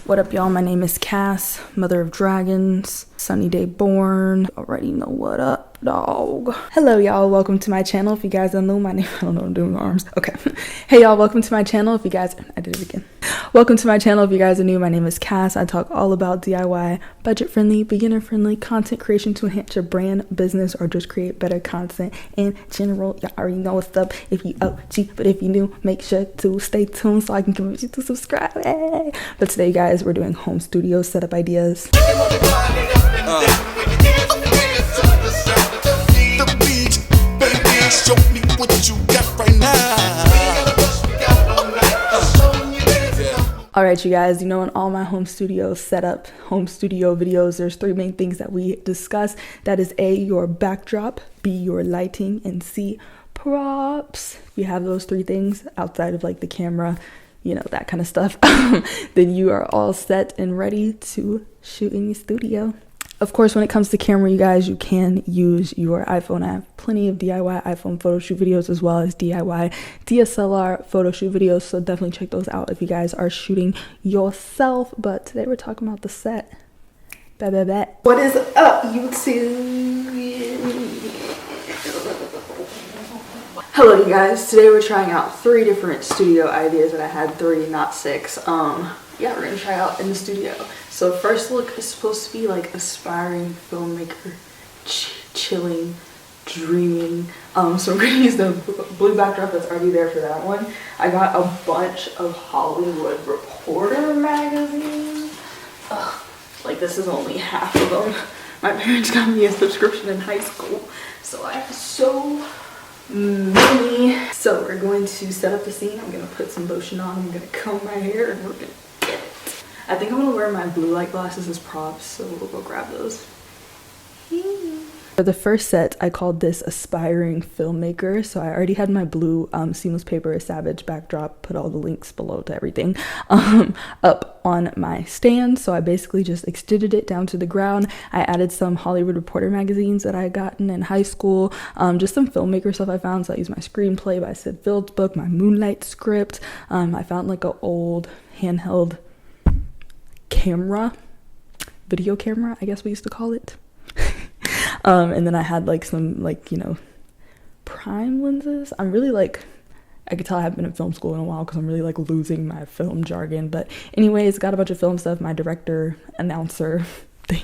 What up, y'all? My name is Cass, mother of dragons, sunny day born. Already know what up, dog. Hello, y'all. Welcome to my channel. If you guys don't know my name, I don't know what I'm doing with my arms. Okay. Hey, y'all. Welcome to my channel. If you guys, I did it again. Welcome to my channel. If you guys are new, my name is Cass. I talk all about DIY, budget-friendly, beginner-friendly content creation to enhance your brand, business, or just create better content in general. Y'all already know what's up if you OG, but if you new, make sure to stay tuned so I can convince you to subscribe. Hey. But today, guys, we're doing home studio setup ideas. Alright, you guys, you know, in all my home studio setup, home studio videos, there's three main things that we discuss. That is A, your backdrop, B, your lighting, and C, props. If you have those three things outside of like the camera, you know, that kind of stuff, then you are all set and ready to shoot in your studio. Of course, when it comes to camera, you guys, you can use your iPhone. I have plenty of DIY iPhone photo shoot videos as well as DIY DSLR photo shoot videos, so definitely check those out if you guys are shooting yourself. But today we're talking about the set. What is up, YouTube? Hello, you guys. Today we're trying out 3 different studio ideas, and I had 3, not 6. Yeah, we're gonna try out in the studio. So first look is supposed to be like aspiring filmmaker, chilling, dreaming. So we're gonna use the blue backdrop that's already there for that one. I got a bunch of Hollywood Reporter magazines. Ugh, like this is only half of them. My parents got me a subscription in high school, so I have so many. So we're going to set up the scene. I'm gonna put some lotion on. I'm gonna comb my hair, and we're gonna get it. I think I'm gonna wear my blue light glasses as props, so we'll go grab those. For the first set, I called this aspiring filmmaker. So I already had my blue seamless paper savage backdrop, put all the links below to everything up on my stand. So I basically just extended it down to the ground. I added some Hollywood Reporter magazines that I had gotten in high school, just some filmmaker stuff I found. So I used my screenplay by Sid Field's book, my Moonlight script. I found like an old handheld camera, video camera, I guess we used to call it. And then I had like some like, you know, prime lenses. I'm really like, I could tell I haven't been in film school in a while because I'm really like losing my film jargon. But anyways, got a bunch of film stuff, my director, announcer thing.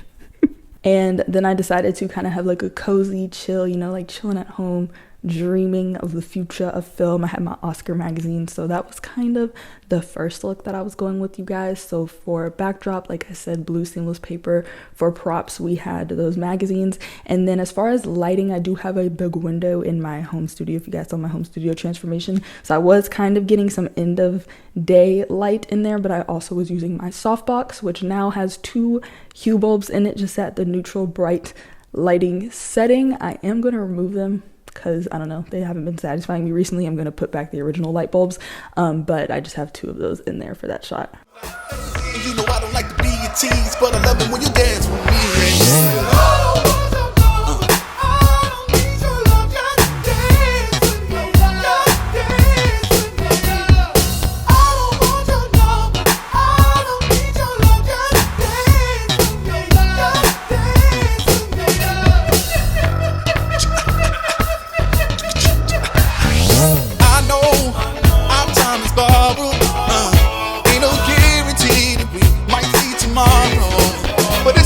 And then I decided to kind of have like a cozy chill, you know, like chilling at home, dreaming of the future of film. I had my Oscar magazine, so that was kind of the first look that I was going with, you guys. So for backdrop, like I said, blue seamless paper. For props, we had those magazines. And then as far as lighting, I do have a big window in my home studio, if you guys saw my home studio transformation. So I was kind of getting some end of day light in there, but I also was using my softbox, which now has 2 hue bulbs in it, just at the neutral bright lighting setting. I am going to remove them because I don't know, they haven't been satisfying me recently. I'm gonna put back the original light bulbs, but I just have 2 of those in there for that shot. You know I don't like to be your tease, but I love it when you dance with me. But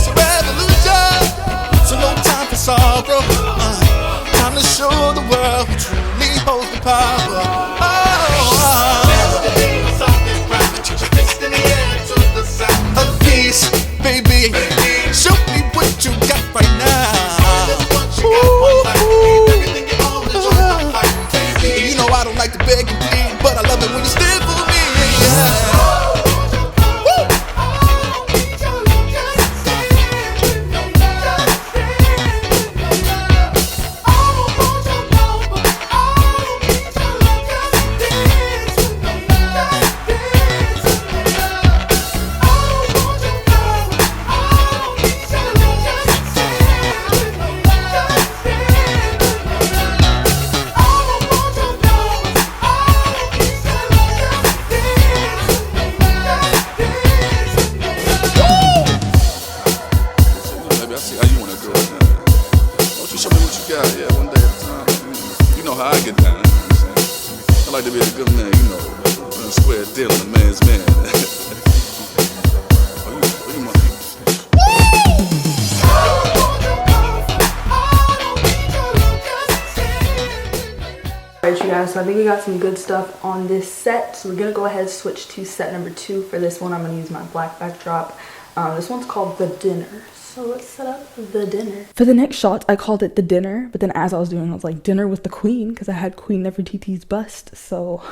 like to be a good man, you know, a square deal, a man's man. You must be. Alright you guys, so I think we got some good stuff on this set. So we're gonna go ahead and switch to set number 2. For this one, I'm gonna use my black backdrop. This one's called The Dinner. So let's set up the dinner. For the next shot, I called it The Dinner, but then as I was doing, I was like, dinner with the queen, because I had Queen Nefertiti's bust. So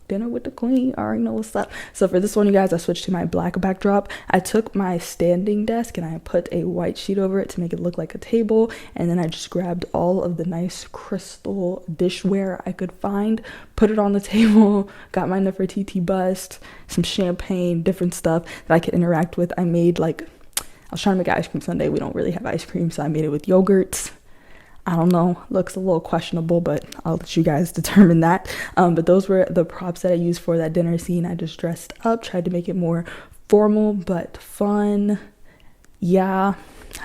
dinner with the queen, I already know what's up. So for this one, you guys, I switched to my black backdrop. I took my standing desk and I put a white sheet over it to make it look like a table, and then I just grabbed all of the nice crystal dishware I could find, put it on the table, got my Nefertiti bust, some champagne, different stuff that I could interact with. I made like, I was trying to make an ice cream sundae. We don't really have ice cream, so I made it with yogurt. I don't know, looks a little questionable, but I'll let you guys determine that. But those were the props that I used for that dinner scene. I just dressed up, tried to make it more formal but fun. Yeah,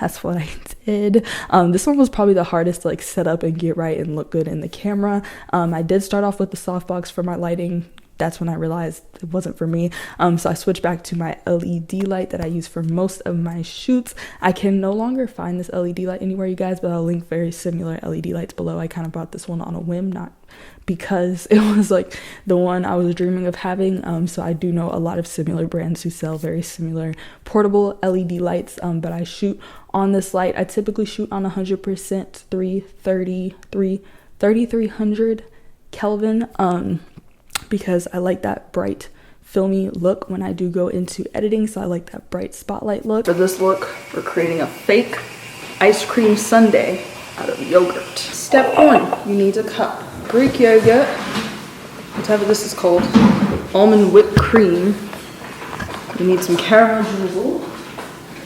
that's what I did. This one was probably the hardest to like set up and get right and look good in the camera. I did start off with the softbox for my lighting. That's when I realized it wasn't for me. So I switched back to my LED light that I use for most of my shoots. I can no longer find this LED light anywhere, you guys, but I'll link very similar LED lights below. I kind of bought this one on a whim, not because it was like the one I was dreaming of having. So I do know a lot of similar brands who sell very similar portable LED lights, but I shoot on this light. I typically shoot on 100% 3300 Kelvin. Because I like that bright filmy look when I do go into editing, so I like that bright spotlight look. For this look, we're creating a fake ice cream sundae out of yogurt. Step 1, you need a cup. Greek yogurt, whatever this is called, almond whipped cream. You need some caramel drizzle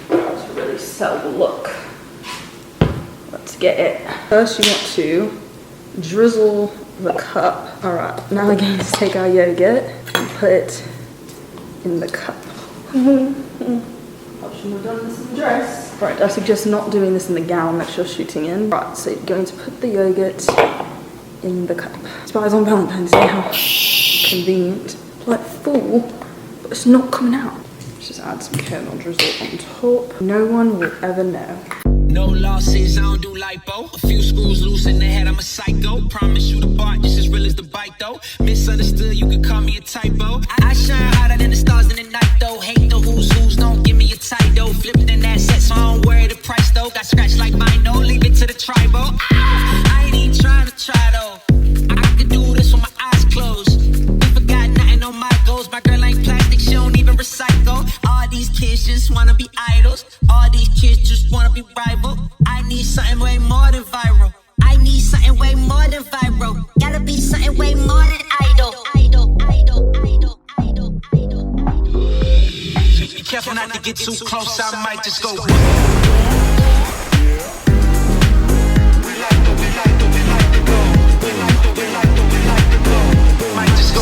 to really sell the look. Let's get it. First you want to drizzle the cup. All right, now we're going to take our yogurt and put it in the cup. I shouldn't have done this in the dress. Right, I suggest not doing this in the gown that you're shooting in. Right, so you're going to put the yogurt in the cup. It's on Valentine's Day, how convenient. Like full, but it's not coming out. Let's just add some caramel drizzle on top. No one will ever know. No losses, I don't do lipo. A few screws loose in the head, I'm a psycho. Promise you the bar just as real as the bite though. Misunderstood, you could call me a typo. I shine hotter than the stars in the night though. Hate the who's, don't give me a title. Flipped in that set, so I don't worry the price though. Got scratched like mine, no, leave it to the tribal. I ain't even trying to try though. I could do this with my eyes closed. If I got nothing on my goals, my girl ain't plastic, she don't even recycle. All these kids just wanna be idols. All these kids just wanna be rival. I need something way more than viral. I need something way more than viral. Gotta be something way more than idol. Be careful not to get too close, I might just go. Might just go.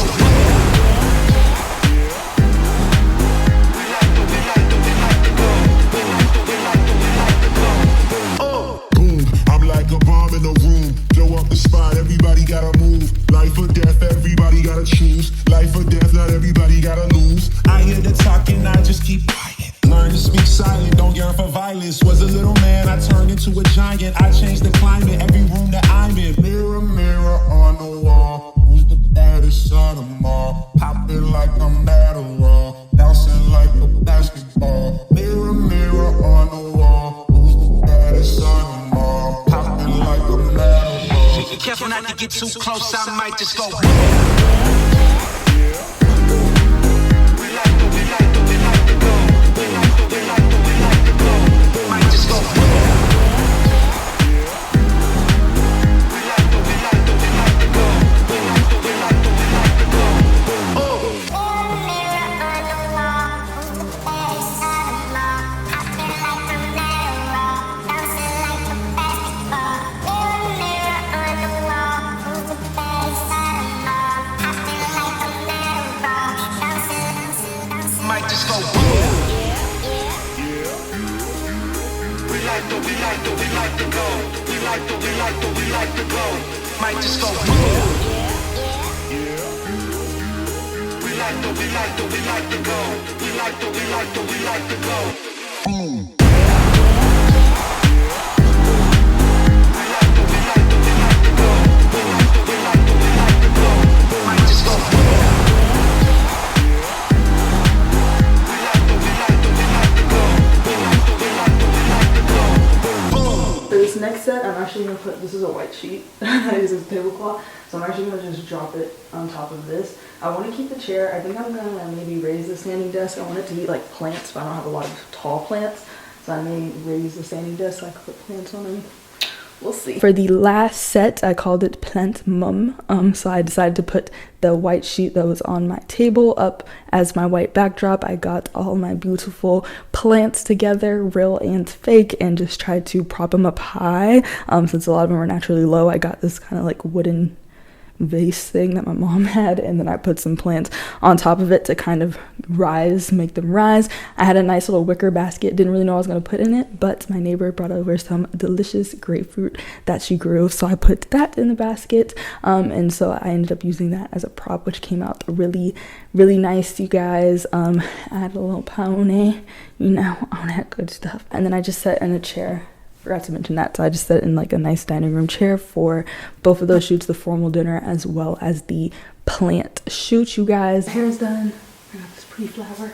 Like a bomb in a room, blow up the spot, everybody gotta move. Life or death, everybody gotta choose. Life or death, not everybody gotta lose. I hear the talking, I just keep quiet. Learn to speak silent, don't yearn for violence. Was a little man, I turned into a giant. I changed the climate, every room that I'm in. Mirror, mirror on the wall, who's the baddest of them all? Popping like I'm Adderall, bouncing like a basketball. Mirror, mirror on the wall, who's the baddest of them all? Be careful not to get too close, I might just go. Might just go. We like to go. Might just go. Next set, I'm actually gonna put, this is a white sheet. I use this tablecloth, so I'm actually gonna just drop it on top of this. I want to keep the chair. I think I'm gonna maybe raise the standing desk. I want it to be like plants, but I don't have a lot of tall plants, so I may raise the standing desk so I can put plants on them. We'll see. For the last set, I called it Plant Mum. So I decided to put the white sheet that was on my table up as my white backdrop. I got all my beautiful plants together, real and fake, and just tried to prop them up high. Since a lot of them are naturally low, I got this kind of like wooden vase thing that my mom had, and then I put some plants on top of it to kind of make them rise. I had a nice little wicker basket, didn't really know what I was going to put in it, but my neighbor brought over some delicious grapefruit that she grew, so I put that in the basket, and so I ended up using that as a prop, which came out really nice, you guys. I had a little pony, you know, all that good stuff, and then I just sat in a chair. Forgot to mention that, so I just sat in like a nice dining room chair for both of those shoots, the formal dinner as well as the plant shoot, you guys. My hair is done. I got this pretty flower.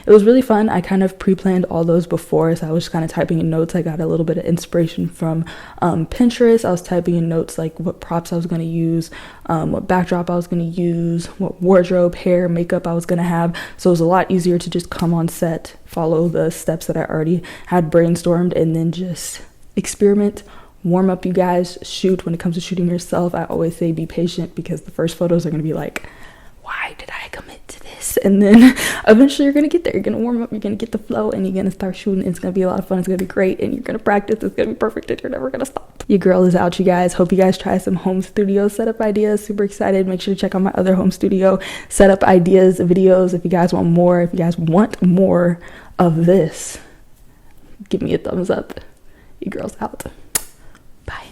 It was really fun. I kind of pre-planned all those before, so I was kind of typing in notes. I got a little bit of inspiration from Pinterest. I was typing in notes like what props I was going to use, what backdrop I was going to use, what wardrobe, hair, makeup I was going to have. So it was a lot easier to just come on set, follow the steps that I already had brainstormed, and then just experiment, warm up, you guys, shoot. When it comes to shooting yourself, I always say be patient, because the first photos are going to be like, why did I commit to this? And then eventually you're going to get there. You're going to warm up, you're going to get the flow, and you're going to start shooting. It's going to be a lot of fun. It's going to be great, and you're going to practice. It's going to be perfect, and you're never going to stop. Your girl is out, you guys. Hope you guys try some home studio setup ideas. Super excited. Make sure to check out my other home studio setup ideas, videos. If you guys want more, if you guys want more of this, give me a thumbs up. Your girl's out. Bye.